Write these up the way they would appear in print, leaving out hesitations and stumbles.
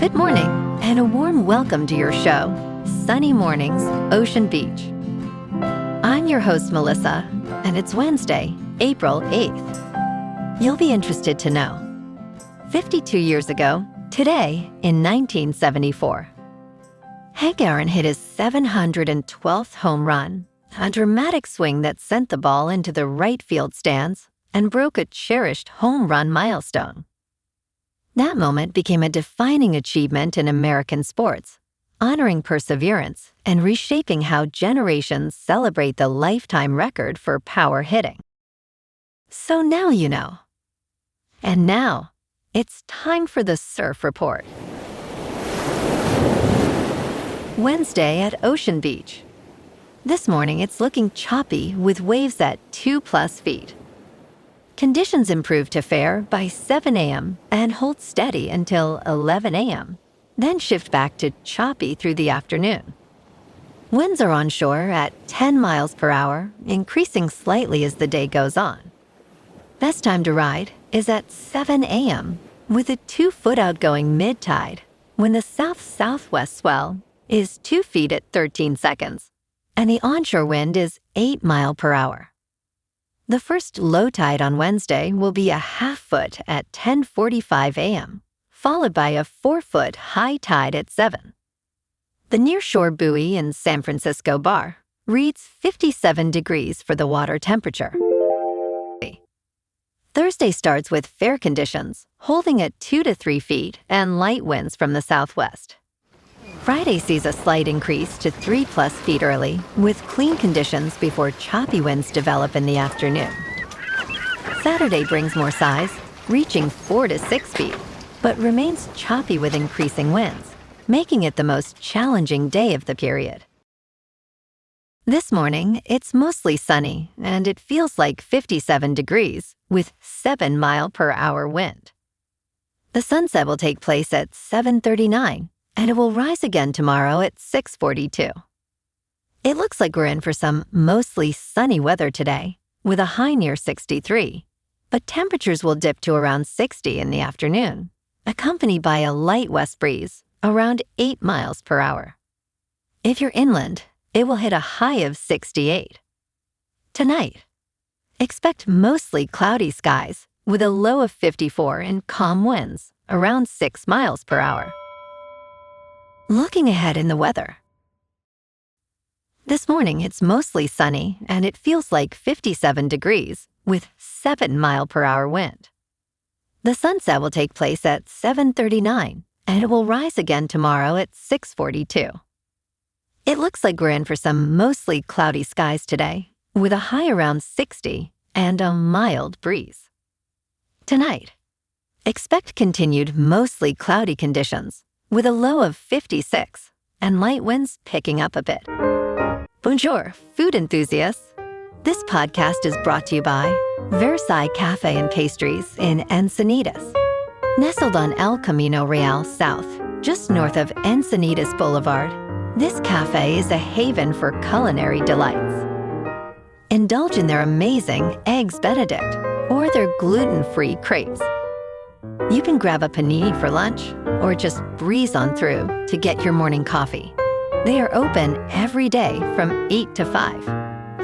Good morning, and a warm welcome to your show, Sunny Mornings, Ocean Beach. I'm your host, Melissa, and it's Wednesday, April 8th. You'll be interested to know. 52 years ago, today in 1974, Hank Aaron hit his 712th home run, a dramatic swing that sent the ball into the right field stands and broke a cherished home run milestone. That moment became a defining achievement in American sports, honoring perseverance and reshaping how generations celebrate the lifetime record for power hitting. So now you know. And now, it's time for the Surf Report. Wednesday at Ocean Beach. This morning it's looking choppy with waves at 2+ feet. Conditions improve to fair by 7 a.m. and hold steady until 11 a.m., then shift back to choppy through the afternoon. Winds are onshore at 10 miles per hour, increasing slightly as the day goes on. Best time to ride is at 7 a.m. with a 2-foot outgoing mid-tide when the south-southwest swell is 2 feet at 13 seconds, and the onshore wind is 8 miles per hour. The first low tide on Wednesday will be a 1/2 foot at 10:45 a.m., followed by a 4-foot high tide at 7. The nearshore buoy in San Francisco Bar reads 57 degrees for the water temperature. Thursday starts with fair conditions, holding at 2 to 3 feet and light winds from the southwest. Friday sees a slight increase to 3+ feet early, with clean conditions before choppy winds develop in the afternoon. Saturday brings more size, reaching 4 to 6 feet, but remains choppy with increasing winds, making it the most challenging day of the period. This morning, it's mostly sunny, and it feels like 57 degrees, with 7 mile per hour wind. The sunset will take place at 7:39, and it will rise again tomorrow at 6:42. It looks like we're in for some mostly sunny weather today, with a high near 63, but temperatures will dip to around 60 in the afternoon, accompanied by a light west breeze around 8 miles per hour. If you're inland, it will hit a high of 68. Tonight, expect mostly cloudy skies with a low of 54 and calm winds around 6 miles per hour. Looking ahead in the weather. This morning it's mostly sunny and it feels like 57 degrees with 7 mile per hour wind. The sunset will take place at 7:39 and it will rise again tomorrow at 6:42. It looks like we're in for some mostly cloudy skies today with a high around 60 and a mild breeze. Tonight, expect continued mostly cloudy conditions with a low of 56 and light winds picking up a bit. Bonjour, food enthusiasts. This podcast is brought to you by Versailles Cafe and Pastries in Encinitas. Nestled on El Camino Real South, just north of Encinitas Boulevard, this cafe is a haven for culinary delights. Indulge in their amazing Eggs Benedict or their gluten-free crepes. You can grab a panini for lunch or just breeze on through to get your morning coffee. They are open every day from 8 to 5.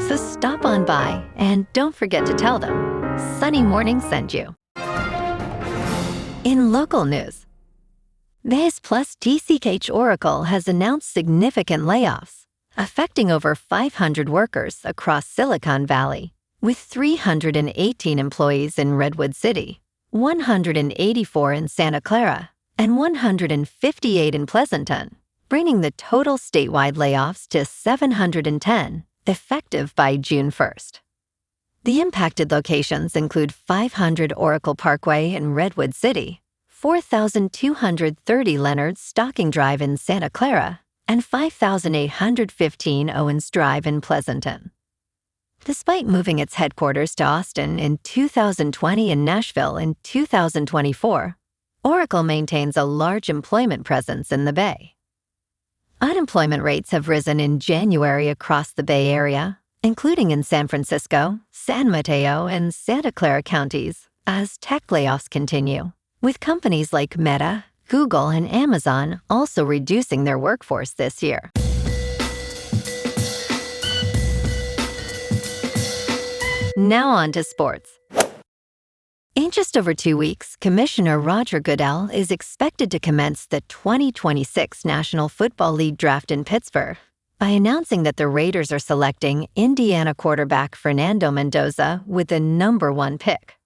So stop on by and don't forget to tell them Sunny Morning sent you. In local news, Vez Plus TCH Oracle has announced significant layoffs, affecting over 500 workers across Silicon Valley, with 318 employees in Redwood City, 184 in Santa Clara, and 158 in Pleasanton, bringing the total statewide layoffs to 710, effective by June 1st. The impacted locations include 500 Oracle Parkway in Redwood City, 4,230 Leonard's Stocking Drive in Santa Clara, and 5,815 Owens Drive in Pleasanton. Despite moving its headquarters to Austin in 2020 and Nashville in 2024, Oracle maintains a large employment presence in the Bay. Unemployment rates have risen in January across the Bay Area, including in San Francisco, San Mateo, and Santa Clara counties, as tech layoffs continue, with companies like Meta, Google and Amazon also reducing their workforce this year. Now on to sports. In just over 2 weeks, Commissioner Roger Goodell is expected to commence the 2026 National Football League draft in Pittsburgh by announcing that the Raiders are selecting Indiana quarterback Fernando Mendoza with the #1 pick.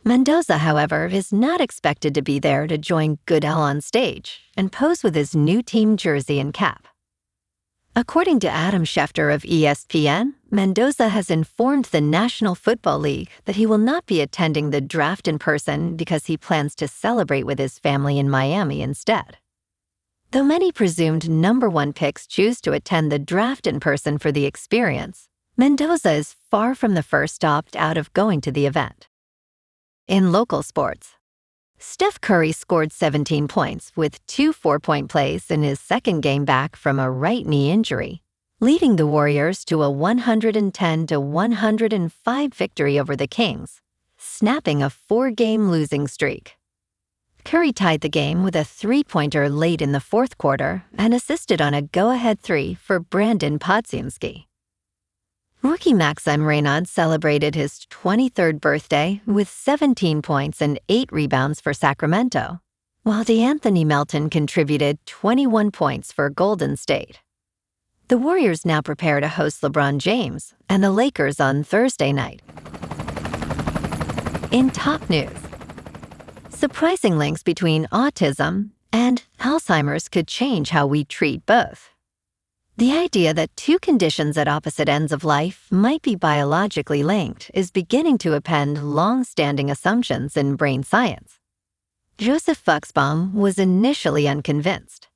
Mendoza, however, is not expected to be there to join Goodell on stage and pose with his new team jersey and cap. According to Adam Schefter of ESPN, Mendoza has informed the National Football League that he will not be attending the draft in person because he plans to celebrate with his family in Miami instead. Though many presumed #1 picks choose to attend the draft in person for the experience, Mendoza is far from the first to opt out of going to the event. In local sports, Steph Curry scored 17 points with 2 4-point plays in his second game back from a right knee injury, leading the Warriors to a 110-105 victory over the Kings, snapping a 4-game losing streak. Curry tied the game with a 3-pointer late in the fourth quarter and assisted on a go-ahead 3 for Brandon Podzinski. Rookie Maxime Reynaud celebrated his 23rd birthday with 17 points and 8 rebounds for Sacramento, while DeAnthony Melton contributed 21 points for Golden State. The Warriors now prepare to host LeBron James and the Lakers on Thursday night. In top news, surprising links between autism and Alzheimer's could change how we treat both. The idea that two conditions at opposite ends of life might be biologically linked is beginning to upend long-standing assumptions in brain science. Joseph Buxbaum was initially unconvinced.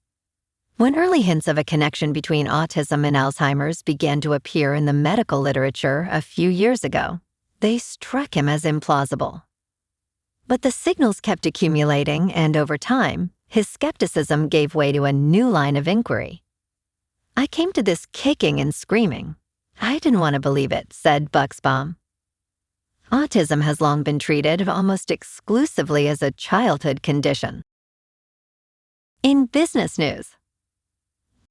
When early hints of a connection between autism and Alzheimer's began to appear in the medical literature a few years ago, they struck him as implausible. But the signals kept accumulating, and over time, his skepticism gave way to a new line of inquiry. "I came to this kicking and screaming. I didn't want to believe it," said Buxbaum. Autism has long been treated almost exclusively as a childhood condition. In business news,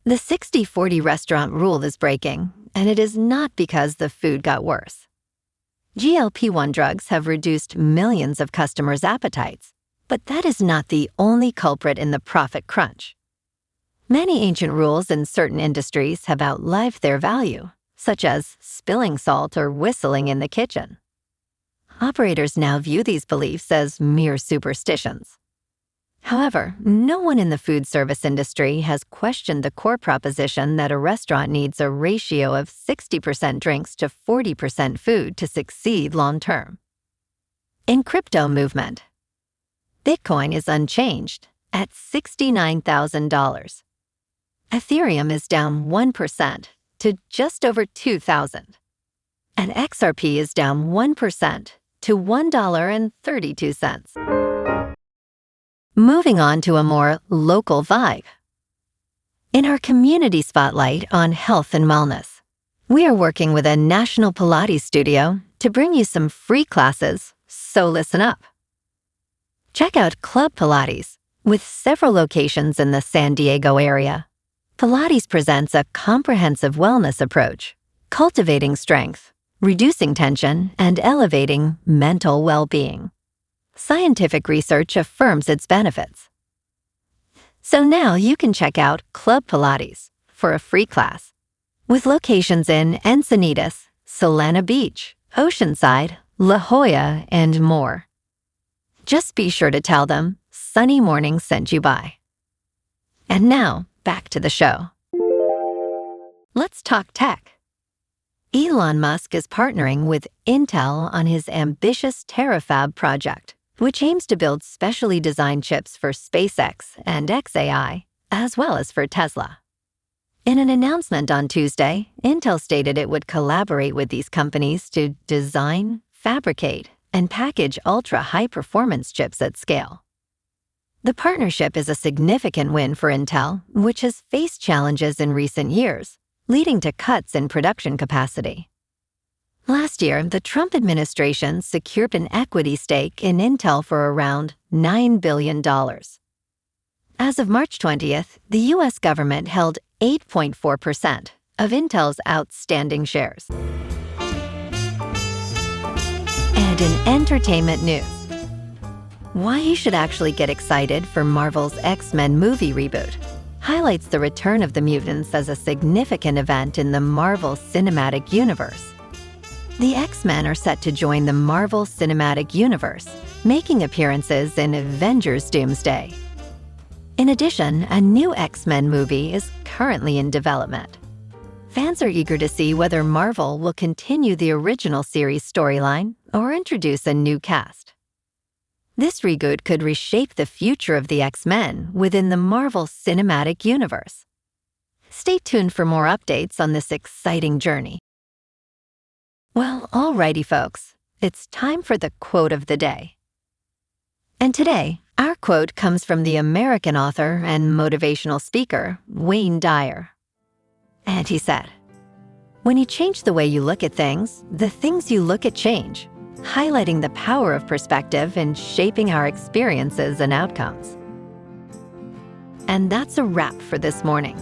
the 60-40 restaurant rule is breaking, and it is not because the food got worse. GLP-1 drugs have reduced millions of customers' appetites, but that is not the only culprit in the profit crunch. Many ancient rules in certain industries have outlived their value, such as spilling salt or whistling in the kitchen. Operators now view these beliefs as mere superstitions. However, no one in the food service industry has questioned the core proposition that a restaurant needs a ratio of 60% drinks to 40% food to succeed long-term. In crypto movement, Bitcoin is unchanged at $69,000. Ethereum is down 1% to just over 2,000. And XRP is down 1% to $1.32. Moving on to a more local vibe. In our community spotlight on health and wellness, we are working with a national Pilates studio to bring you some free classes, so listen up. Check out Club Pilates, with several locations in the San Diego area. Pilates presents a comprehensive wellness approach, cultivating strength, reducing tension, and elevating mental well-being. Scientific research affirms its benefits. So now you can check out Club Pilates for a free class, with locations in Encinitas, Solana Beach, Oceanside, La Jolla, and more. Just be sure to tell them Sunny Morning sent you by. And now, back to the show. Let's talk tech. Elon Musk is partnering with Intel on his ambitious Terafab project, which aims to build specially designed chips for SpaceX and xAI, as well as for Tesla. In an announcement on Tuesday, Intel stated it would collaborate with these companies to design, fabricate, and package ultra-high-performance chips at scale. The partnership is a significant win for Intel, which has faced challenges in recent years, leading to cuts in production capacity. Last year, the Trump administration secured an equity stake in Intel for around $9 billion. As of March 20th, the U.S. government held 8.4% of Intel's outstanding shares. And in entertainment news, why you should actually get excited for Marvel's X-Men movie reboot highlights the return of the mutants as a significant event in the Marvel Cinematic Universe. The X-Men are set to join the Marvel Cinematic Universe, making appearances in Avengers Doomsday. In addition, a new X-Men movie is currently in development. Fans are eager to see whether Marvel will continue the original series storyline or introduce a new cast. This reboot could reshape the future of the X-Men within the Marvel Cinematic Universe. Stay tuned for more updates on this exciting journey. Well, alrighty folks, it's time for the quote of the day. And today, our quote comes from the American author and motivational speaker, Wayne Dyer. And he said, "When you change the way you look at things, the things you look at change, highlighting the power of perspective in shaping our experiences and outcomes." And that's a wrap for this morning.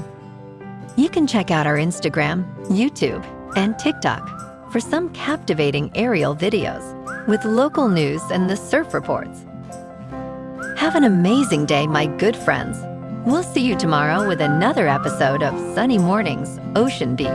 You can check out our Instagram, YouTube, and TikTok for some captivating aerial videos with local news and the surf reports. Have an amazing day, my good friends. We'll see you tomorrow with another episode of Sunny Mornings, Ocean Beach.